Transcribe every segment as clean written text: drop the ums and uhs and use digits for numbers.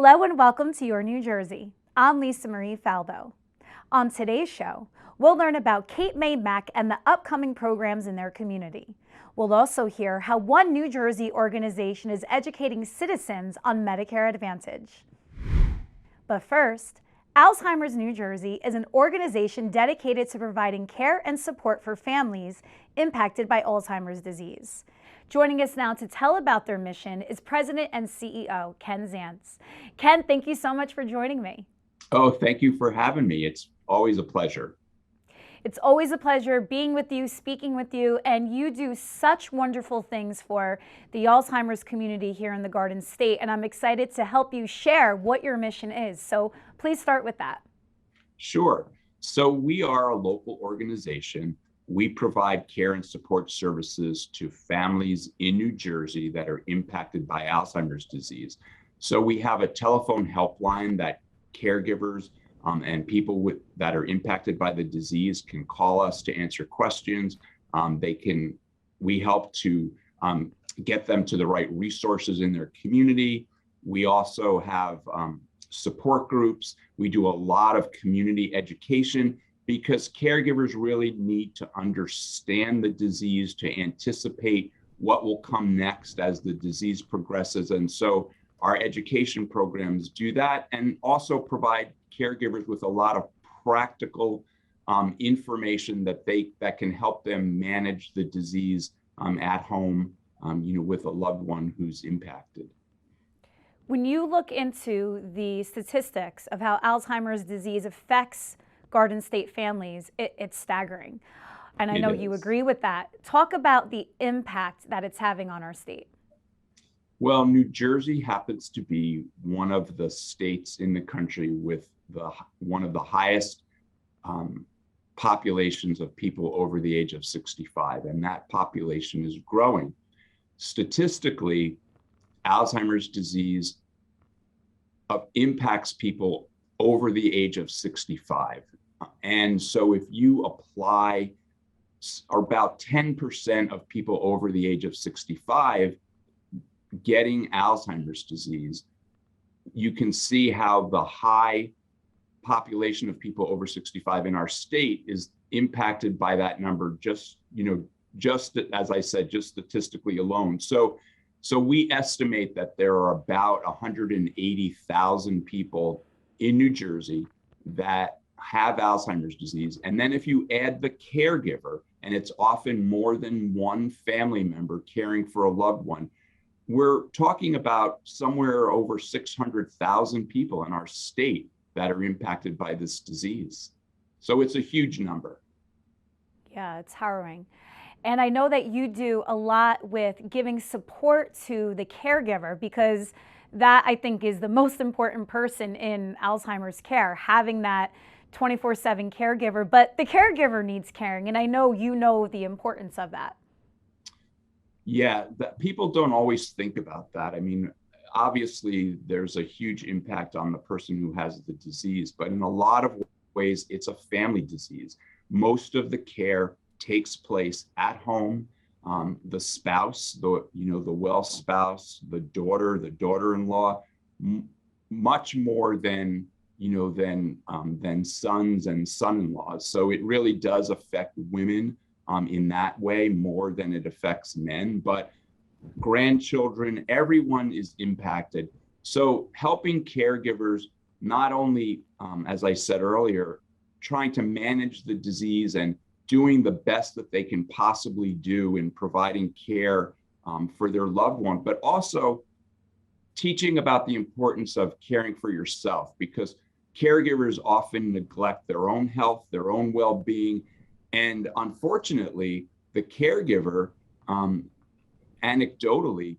Hello and welcome to Your New Jersey. I'm Lisa Marie Falbo. On today's show, we'll learn about Cape May Mac and the upcoming programs in their community. We'll also hear how one New Jersey organization is educating citizens on Medicare Advantage. But first, Alzheimer's New Jersey is an organization dedicated to providing care and support for families impacted by Alzheimer's disease. Joining us now to tell about their mission is President and CEO Ken Zaentz. Ken, thank you so much for joining me. Oh, thank you for having me. It's always a pleasure. It's always a pleasure being with you, speaking with you, and you do such wonderful things for the Alzheimer's community here in the Garden State, and I'm excited to help you share what your mission is. So please start with that. Sure. So we are a local organization. We provide care and support services to families in New Jersey that are impacted by Alzheimer's disease. So we have a telephone helpline that caregivers and people that are impacted by the disease can call us to answer questions. We help to get them to the right resources in their community. We also have support groups. We do a lot of community education because caregivers really need to understand the disease to anticipate what will come next as the disease progresses. And so our education programs do that and also provide caregivers with a lot of practical information that can help them manage the disease at home, with a loved one who's impacted. When you look into the statistics of how Alzheimer's disease affects Garden State families, it's staggering. And I know you agree with that. Talk about the impact that it's having on our state. Well, New Jersey happens to be one of the states in the country with one of the highest populations of people over the age of 65, and that population is growing. Statistically, Alzheimer's disease impacts people over the age of 65. And so if you apply about 10% of people over the age of 65 getting Alzheimer's disease, you can see how the high population of people over 65 in our state is impacted by that number, just as I said, just statistically alone. So we estimate that there are about 180,000 people in New Jersey that have Alzheimer's disease. And then if you add the caregiver, and it's often more than one family member caring for a loved one, we're talking about somewhere over 600,000 people in our state that are impacted by this disease. So it's a huge number. Yeah, it's harrowing. And I know that you do a lot with giving support to the caregiver, because that, I think, is the most important person in Alzheimer's care, having that 24/7 caregiver. But the caregiver needs caring, and I know you know the importance of that. Yeah, people don't always think about that. I mean, obviously, there's a huge impact on the person who has the disease, but in a lot of ways, it's a family disease. Most of the care takes place at home. The spouse, the well spouse, the daughter-in-law, much more than sons and son-in-laws. So it really does affect women in that way more than it affects men. But grandchildren, everyone is impacted. So helping caregivers, not only, as I said earlier, trying to manage the disease and doing the best that they can possibly do in providing care for their loved one, but also teaching about the importance of caring for yourself, because caregivers often neglect their own health, their own well-being. And unfortunately, the caregiver, anecdotally,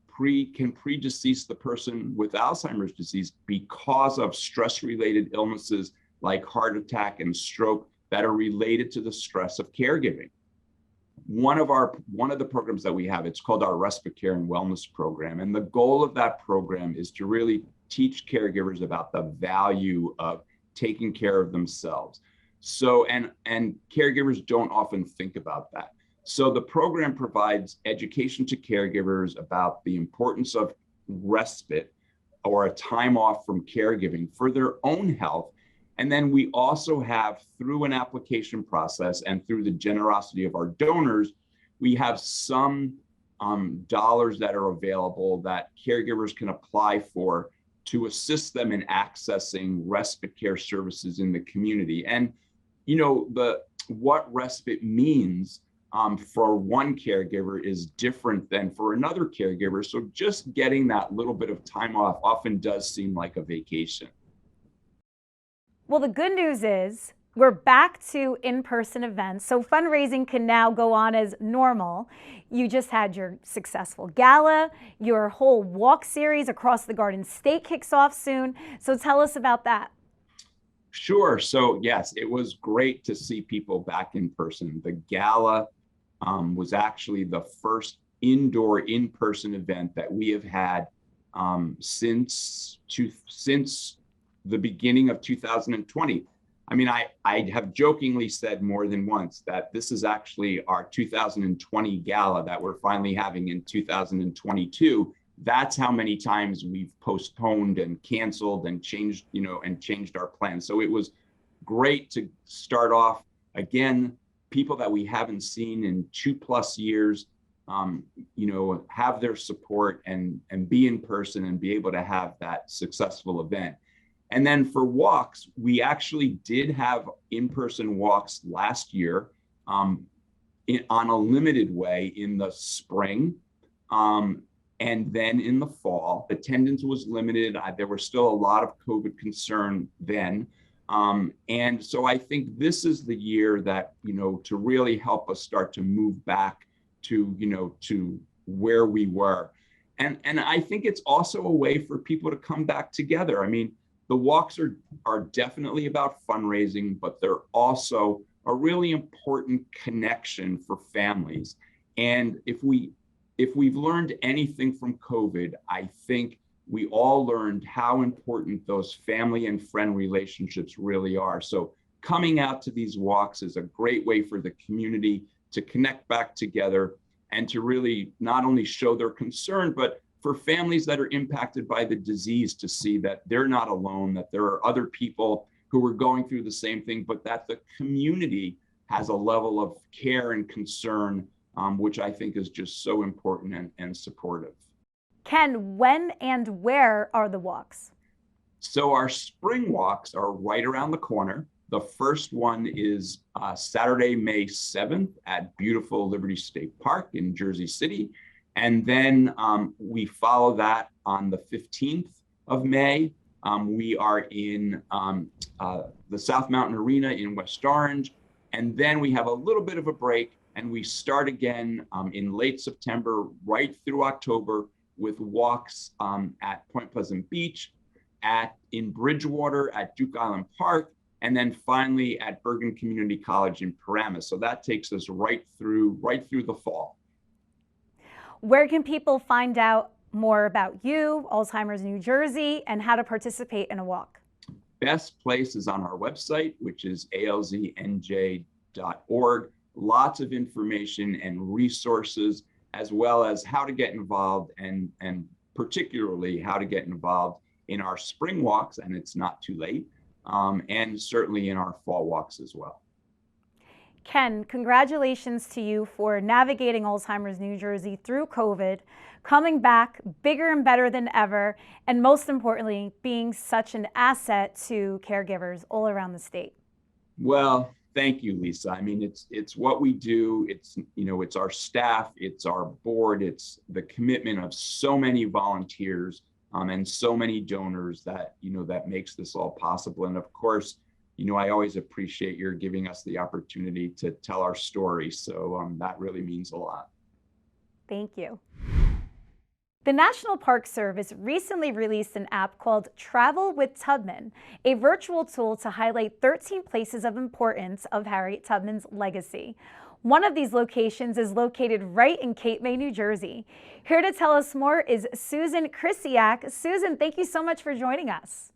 can predecease the person with Alzheimer's disease because of stress-related illnesses like heart attack and stroke that are related to the stress of caregiving. One of the programs that we have, it's called our Respite Care and Wellness Program. And the goal of that program is to really teach caregivers about the value of taking care of themselves. So, and caregivers don't often think about that. So the program provides education to caregivers about the importance of respite, or a time off from caregiving for their own health. And then we also have, through an application process and through the generosity of our donors, we have some dollars that are available that caregivers can apply for to assist them in accessing respite care services in the community. And, you know, what respite means for one caregiver is different than for another caregiver. So just getting that little bit of time off often does seem like a vacation. Well, the good news is we're back to in-person events, so fundraising can now go on as normal. You just had your successful gala, your whole walk series across the Garden State kicks off soon. So tell us about that. Sure. So yes, it was great to see people back in person. The gala was actually the first indoor in-person event that we have had since the beginning of 2020. I mean, I have jokingly said more than once that this is actually our 2020 gala that we're finally having in 2022. That's how many times we've postponed and canceled and changed, changed our plans. So it was great to start off again, people that we haven't seen in 2+ years, have their support and be in person and be able to have that successful event. And then for walks, we actually did have in-person walks last year on a limited way in the spring. And then in the fall, attendance was limited. There was still a lot of COVID concern then. And so I think this is the year that, to really help us start to move back to, to where we were. And I think it's also a way for people to come back together. I mean, the walks are definitely about fundraising, but they're also a really important connection for families. And if we've learned anything from COVID, I think we all learned how important those family and friend relationships really are. So coming out to these walks is a great way for the community to connect back together and to really not only show their concern, but for families that are impacted by the disease to see that they're not alone, that there are other people who are going through the same thing, but that the community has a level of care and concern, which I think is just so important and supportive. Ken, when and where are the walks? So our spring walks are right around the corner. The first one is Saturday, May 7th at beautiful Liberty State Park in Jersey City. And then we follow that on the 15th of May. We are in the South Mountain Arena in West Orange. And then we have a little bit of a break and we start again in late September, right through October, with walks at Point Pleasant Beach, in Bridgewater, at Duke Island Park, and then finally at Bergen Community College in Paramus. So that takes us right through the fall. Where can people find out more about you, Alzheimer's New Jersey, and how to participate in a walk? Best place is on our website, which is alznj.org. Lots of information and resources, as well as how to get involved and particularly how to get involved in our spring walks, and it's not too late, and certainly in our fall walks as well. Ken, congratulations to you for navigating Alzheimer's New Jersey through COVID, coming back bigger and better than ever, and most importantly, being such an asset to caregivers all around the state. Well, thank you, Lisa. I mean, it's what we do. It's, it's our staff, it's our board, it's the commitment of so many volunteers and so many donors that, that makes this all possible. And of course, I always appreciate your giving us the opportunity to tell our story. So that really means a lot. Thank you. The National Park Service recently released an app called Travel with Tubman, a virtual tool to highlight 13 places of importance of Harriet Tubman's legacy. One of these locations is located right in Cape May, New Jersey. Here to tell us more is Susan Krysiak. Susan, thank you so much for joining us.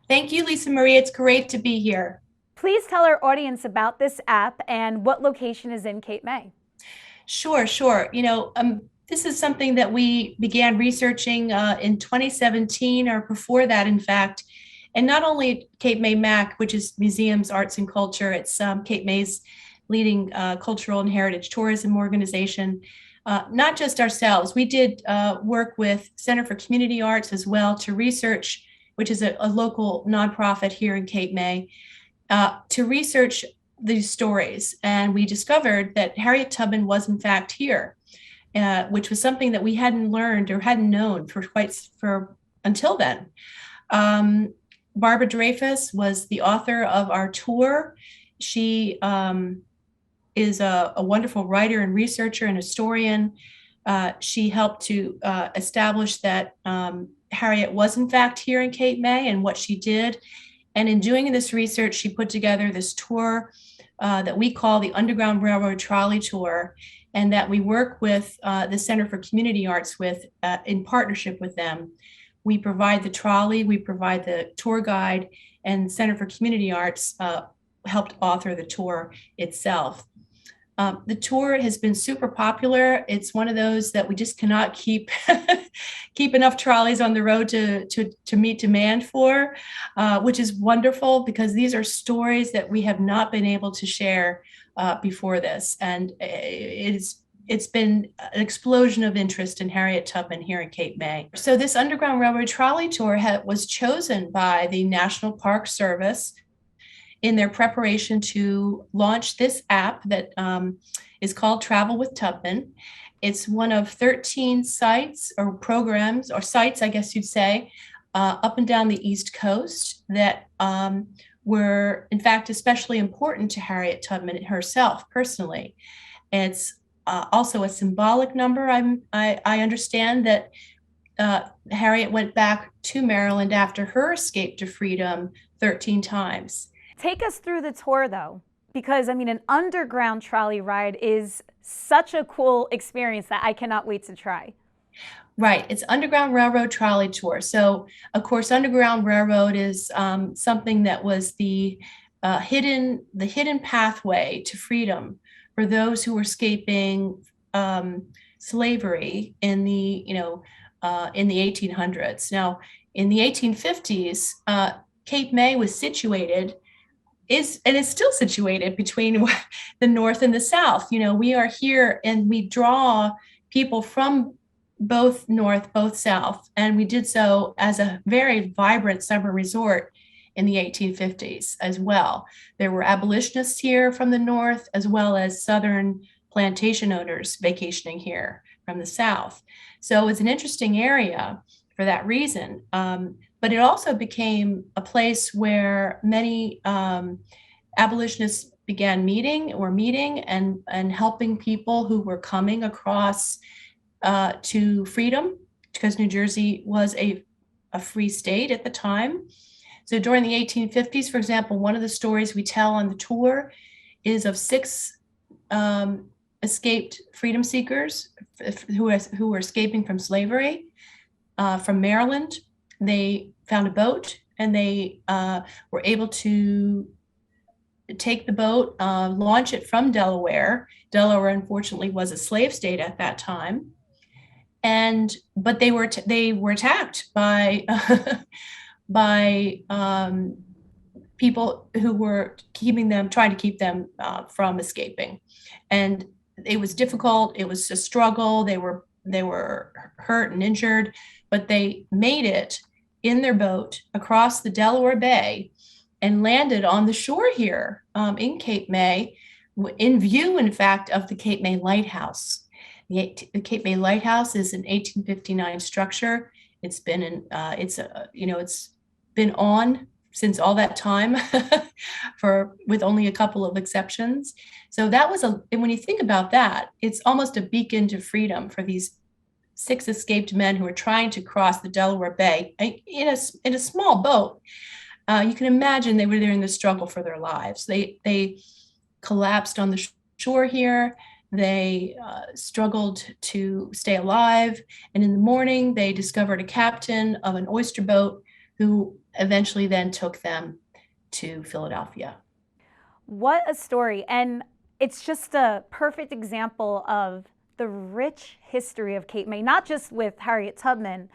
Thank you, Lisa Marie. It's great to be here. Please tell our audience about this app and what location is in Cape May. Sure. This is something that we began researching in 2017, or before that, in fact. And not only Cape May MAC, which is Museums, Arts, and Culture, it's Cape May's leading cultural and heritage tourism organization. Not just ourselves. We did work with Center for Community Arts as well to research, which is a local nonprofit here in Cape May, to research these stories. And we discovered that Harriet Tubman was in fact here, which was something that we hadn't learned or hadn't known for until then. Barbara Dreyfus was the author of our tour. She is a wonderful writer and researcher and historian. She helped to establish that Harriet was in fact here in Cape May and what she did. And in doing this research, she put together this tour that we call the Underground Railroad Trolley Tour, and that we work with the Center for Community Arts with in partnership with them. We provide the trolley, we provide the tour guide, and Center for Community Arts helped author the tour itself. The tour has been super popular. It's one of those that we just cannot keep enough trolleys on the road to meet demand for, which is wonderful because these are stories that we have not been able to share before this. And it's been an explosion of interest in Harriet Tubman here in Cape May. So this Underground Railroad Trolley Tour was chosen by the National Park Service in their preparation to launch this app that is called Travel with Tubman. It's one of 13 sites or programs, or sites, I guess you'd say, up and down the East Coast that were, in fact, especially important to Harriet Tubman herself personally. It's also a symbolic number. I understand that Harriet went back to Maryland after her escape to freedom 13 times. Take us through the tour, though, because, I mean, an underground trolley ride is such a cool experience that I cannot wait to try. Right. It's Underground Railroad Trolley Tour. So, of course, Underground Railroad is something that was the hidden pathway to freedom for those who were escaping slavery in the 1800s. Now, in the 1850s, Cape May was situated. Is still situated between the North and the South. We are here and we draw people from both North, both South, and we did so as a very vibrant summer resort in the 1850s as well. There were abolitionists here from the North, as well as Southern plantation owners vacationing here from the South. So it's an interesting area for that reason. But it also became a place where many abolitionists began meeting and helping people who were coming across to freedom, because New Jersey was a free state at the time. So during the 1850s, for example, one of the stories we tell on the tour is of 6 escaped freedom seekers who were escaping from slavery from Maryland. They found a boat and they were able to take the boat, launch it from Delaware. Delaware, unfortunately, was a slave state at that time. But they were attacked by people who were trying to keep them from escaping. And it was difficult. It was a struggle. They were hurt and injured, but they made it in their boat across the Delaware Bay and landed on the shore here in Cape May, in view, in fact, of the Cape May Lighthouse. The Cape May Lighthouse is an 1859 structure. It's been on since all that time, with only a couple of exceptions. So that was and when you think about that, it's almost a beacon to freedom for these 6 escaped men who were trying to cross the Delaware Bay in a small boat. You can imagine they were there in the struggle for their lives. They collapsed on the shore here. They struggled to stay alive. And in the morning, they discovered a captain of an oyster boat who eventually then took them to Philadelphia. What a story. And it's just a perfect example of the rich history of Cape May, not just with Harriet Tubman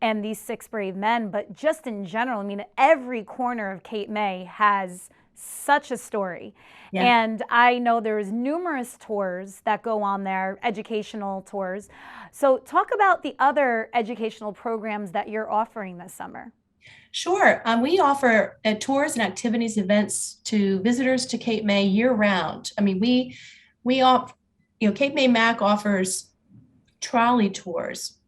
and these 6 brave men, but just in general. I mean, every corner of Cape May has such a story. Yeah. And I know there's numerous tours that go on there, educational tours. So talk about the other educational programs that you're offering this summer. Sure. We offer tours and activities, events to visitors to Cape May year round. I mean, we offer, Cape May MAC offers trolley tours.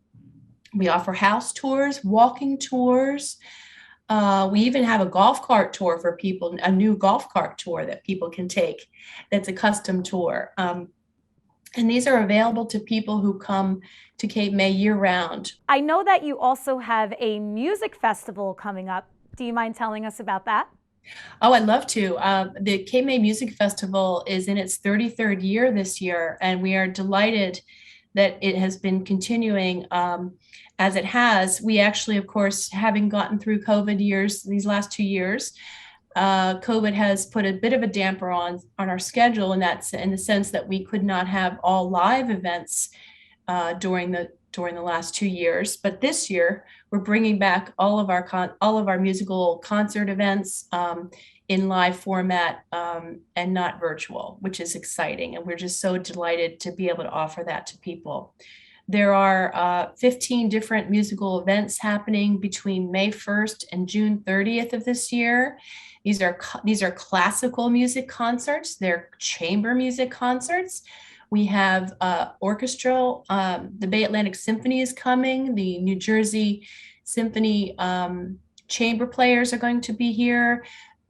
We offer house tours, walking tours. We even have a golf cart tour for people, a new golf cart tour that people can take. That's a custom tour. And these are available to people who come to Cape May year round. I know that you also have a music festival coming up. Do you mind telling us about that? Oh, I'd love to. The Cape May Music Festival is in its 33rd year this year, and we are delighted that it has been continuing as it has. We actually, of course, having gotten through COVID years, these last 2 years, COVID has put a bit of a damper on our schedule, and that's in the sense that we could not have all live events during the last 2 years. But this year, we're bringing back all of our musical concert events in live format and not virtual, which is exciting. And we're just so delighted to be able to offer that to people. There are 15 different musical events happening between May 1st and June 30th of this year. These are classical music concerts. They're chamber music concerts. We have orchestral, the Bay Atlantic Symphony is coming. The New Jersey Symphony chamber players are going to be here.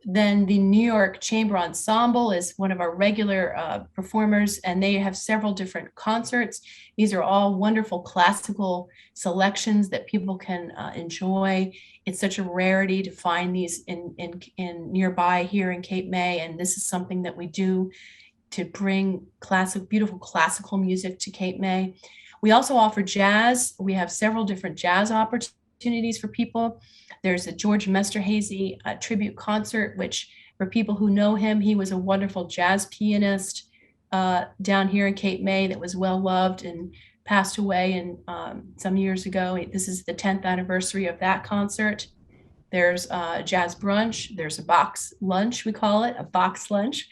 Then the New York Chamber Ensemble is one of our regular performers, and they have several different concerts. These are all wonderful classical selections that people can enjoy. It's such a rarity to find these in nearby here in Cape May, and this is something that we do to bring beautiful classical music to Cape May. We also offer jazz. We have several different jazz opportunities for people. There's a George Mesterhazy tribute concert, which for people who know him, he was a wonderful jazz pianist down here in Cape May that was well loved and passed away some years ago. This is the 10th anniversary of that concert. There's a jazz brunch. There's a box lunch, we call it, a box lunch.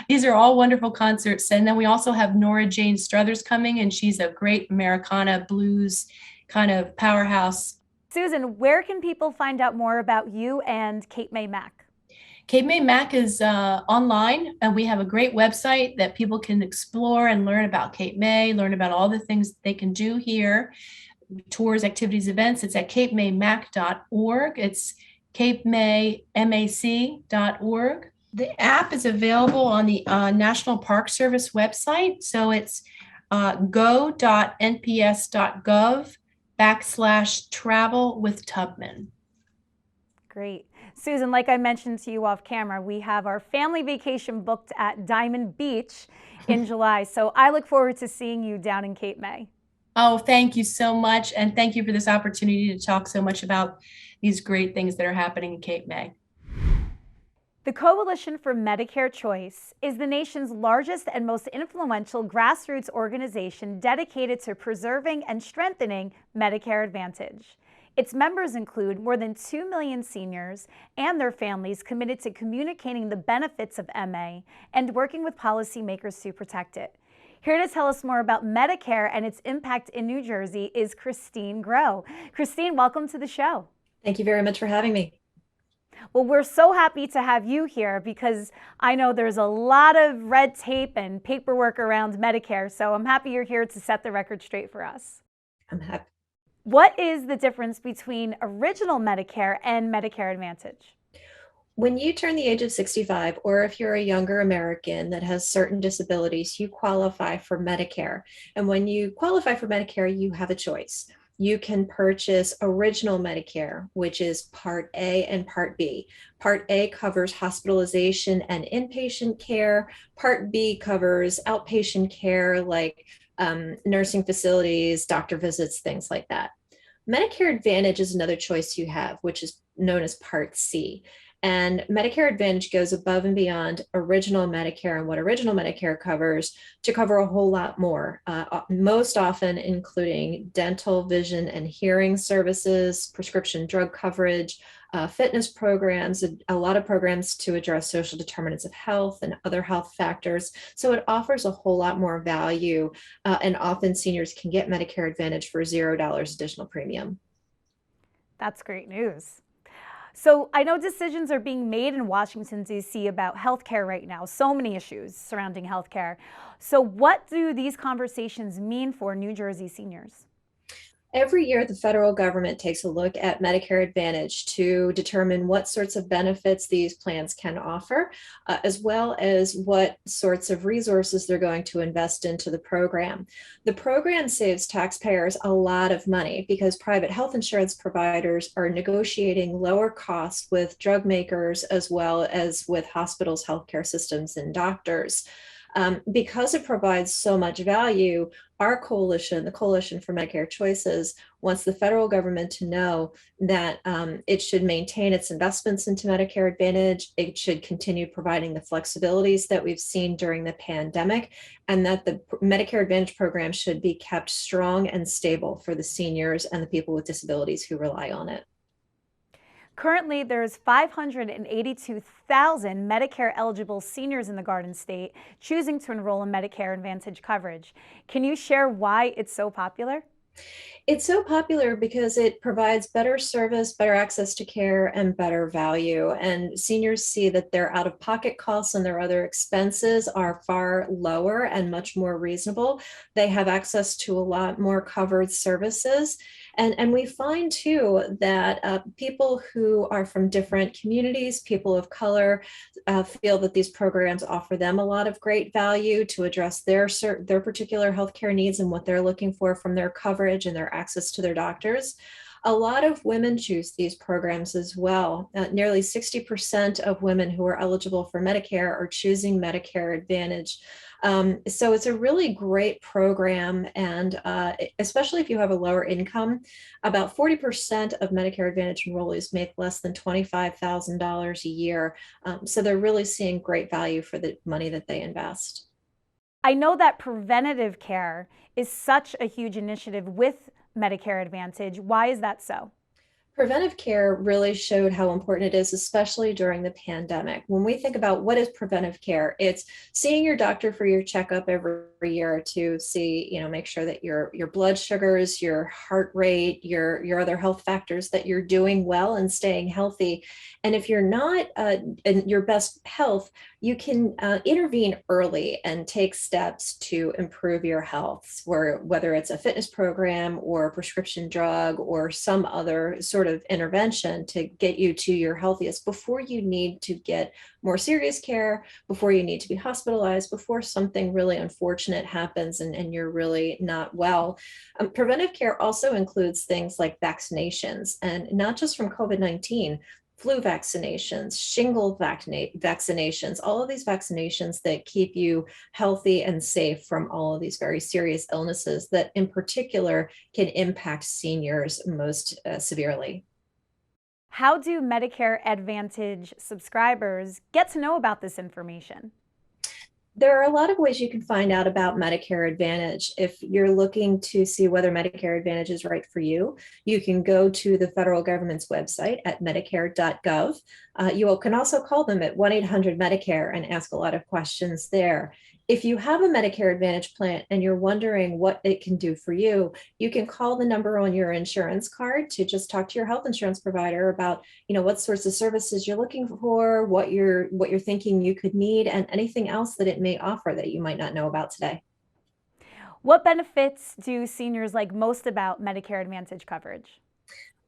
These are all wonderful concerts. And then we also have Nora Jane Struthers coming, and she's a great Americana blues kind of powerhouse. Susan, where can people find out more about you and Cape May MAC? Cape May MAC is online, and we have a great website that people can explore and learn about Cape May, learn about all the things they can do here, tours, activities, events. It's at capemaymac.org. It's capemaymac.org. The app is available on the National Park Service website. So it's go.nps.gov/travel with Tubman. Great. Susan, like I mentioned to you off camera, we have our family vacation booked at Diamond Beach in July. So I look forward to seeing you down in Cape May. Oh, thank you so much. And thank you for this opportunity to talk so much about these great things that are happening in Cape May. The Coalition for Medicare Choice is the nation's largest and most influential grassroots organization dedicated to preserving and strengthening Medicare Advantage. Its members include more than 2 million seniors and their families committed to communicating the benefits of MA and working with policymakers to protect it. Here to tell us more about Medicare and its impact in New Jersey is Kristine Grow. Kristine, welcome to the show. Thank you very much for having me. Well, we're so happy to have you here because I know there's a lot of red tape and paperwork around Medicare, so I'm happy you're here to set the record straight for us. I'm happy. What is the difference between original Medicare and Medicare Advantage? When you turn the age of 65, or if you're a younger American that has certain disabilities, you qualify for Medicare. And when you qualify for Medicare, you have a choice. You can purchase original Medicare, which is Part A and Part B. Part A covers hospitalization and inpatient care. Part B covers outpatient care like nursing facilities, doctor visits, things like that. Medicare Advantage is another choice you have, which is known as Part C. And Medicare Advantage goes above and beyond original Medicare and what original Medicare covers to cover a whole lot more, most often including dental, vision, and hearing services, prescription drug coverage, fitness programs, a lot of programs to address social determinants of health and other health factors. So it offers a whole lot more value, and often seniors can get Medicare Advantage for $0 additional premium. That's great news. So I know decisions are being made in Washington, D.C. about healthcare right now, so many issues surrounding healthcare. So what do these conversations mean for New Jersey seniors? Every year, the federal government takes a look at Medicare Advantage to determine what sorts of benefits these plans can offer, as well as what sorts of resources they're going to invest into the program. The program saves taxpayers a lot of money because private health insurance providers are negotiating lower costs with drug makers as well as with hospitals, healthcare systems, and doctors. Because it provides so much value, our coalition, the Coalition for Medicare Choices, wants the federal government to know that it should maintain its investments into Medicare Advantage, it should continue providing the flexibilities that we've seen during the pandemic, and that the Medicare Advantage program should be kept strong and stable for the seniors and the people with disabilities who rely on it. Currently, there's 582,000 Medicare-eligible seniors in the Garden State choosing to enroll in Medicare Advantage coverage. Can you share why it's so popular? It's so popular because it provides better service, better access to care, and better value. And seniors see that their out-of-pocket costs and their other expenses are far lower and much more reasonable. They have access to a lot more covered services. And we find too that people who are from different communities, people of color, feel that these programs offer them a lot of great value to address their particular healthcare needs and what they're looking for from their coverage and their access to their doctors. A lot of women choose these programs as well. Nearly 60% of women who are eligible for Medicare are choosing Medicare Advantage. So it's a really great program, and especially if you have a lower income, about 40% of Medicare Advantage enrollees make less than $25,000 a year. So they're really seeing great value for the money that they invest. I know that preventative care is such a huge initiative with Medicare Advantage. Why is that so? Preventive care really showed how important it is, especially during the pandemic. When we think about what is preventive care, it's seeing your doctor for your checkup every year to see, make sure that your blood sugars, your heart rate, your other health factors, that you're doing well and staying healthy. And if you're not in your best health, you can intervene early and take steps to improve your health, whether it's a fitness program or a prescription drug or some other sort of intervention to get you to your healthiest before you need to get more serious care, before you need to be hospitalized, before something really unfortunate happens and you're really not well. Preventive care also includes things like vaccinations, and not just from COVID-19, flu vaccinations, shingle vaccinations, all of these vaccinations that keep you healthy and safe from all of these very serious illnesses that in particular can impact seniors most severely. How do Medicare Advantage subscribers get to know about this information? There are a lot of ways you can find out about Medicare Advantage. If you're looking to see whether Medicare Advantage is right for you, you can go to the federal government's website at medicare.gov. You can also call them at 1-800-MEDICARE and ask a lot of questions there. If you have a Medicare Advantage plan and you're wondering what it can do for you, you can call the number on your insurance card to just talk to your health insurance provider about, what sorts of services you're looking for, what you're thinking you could need, and anything else that it may offer that you might not know about today. What benefits do seniors like most about Medicare Advantage coverage?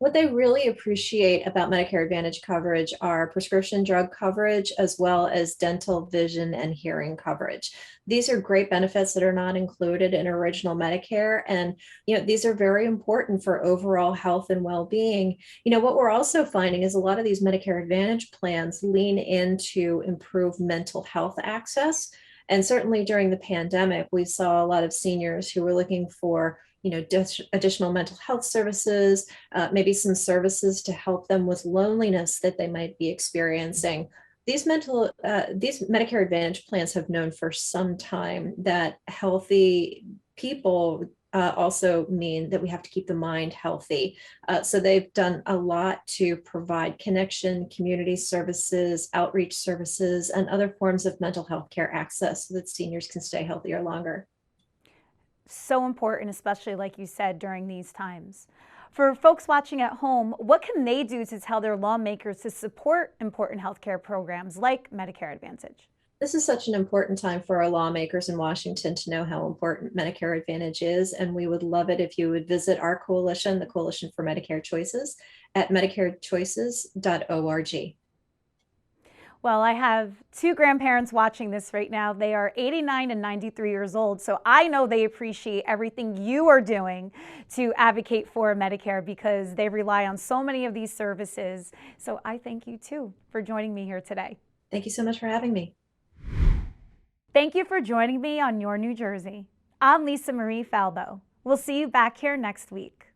What they really appreciate about Medicare Advantage coverage are prescription drug coverage, as well as dental, vision, and hearing coverage. These are great benefits that are not included in original Medicare. And, these are very important for overall health and well-being. What we're also finding is a lot of these Medicare Advantage plans lean into improve mental health access. And certainly during the pandemic, we saw a lot of seniors who were looking for additional mental health services, maybe some services to help them with loneliness that they might be experiencing. These Medicare Advantage plans have known for some time that healthy people also mean that we have to keep the mind healthy. So they've done a lot to provide connection, community services, outreach services, and other forms of mental health care access so that seniors can stay healthier longer. So important, especially like you said, during these times. For folks watching at home, what can they do to tell their lawmakers to support important healthcare programs like Medicare Advantage? This is such an important time for our lawmakers in Washington to know how important Medicare Advantage is, and we would love it if you would visit our coalition, the Coalition for Medicare Choices, at medicarechoices.org. Well, I have two grandparents watching this right now. They are 89 and 93 years old, so I know they appreciate everything you are doing to advocate for Medicare because they rely on so many of these services. So I thank you too for joining me here today. Thank you so much for having me. Thank you for joining me on Your New Jersey. I'm Lisa Marie Falbo. We'll see you back here next week.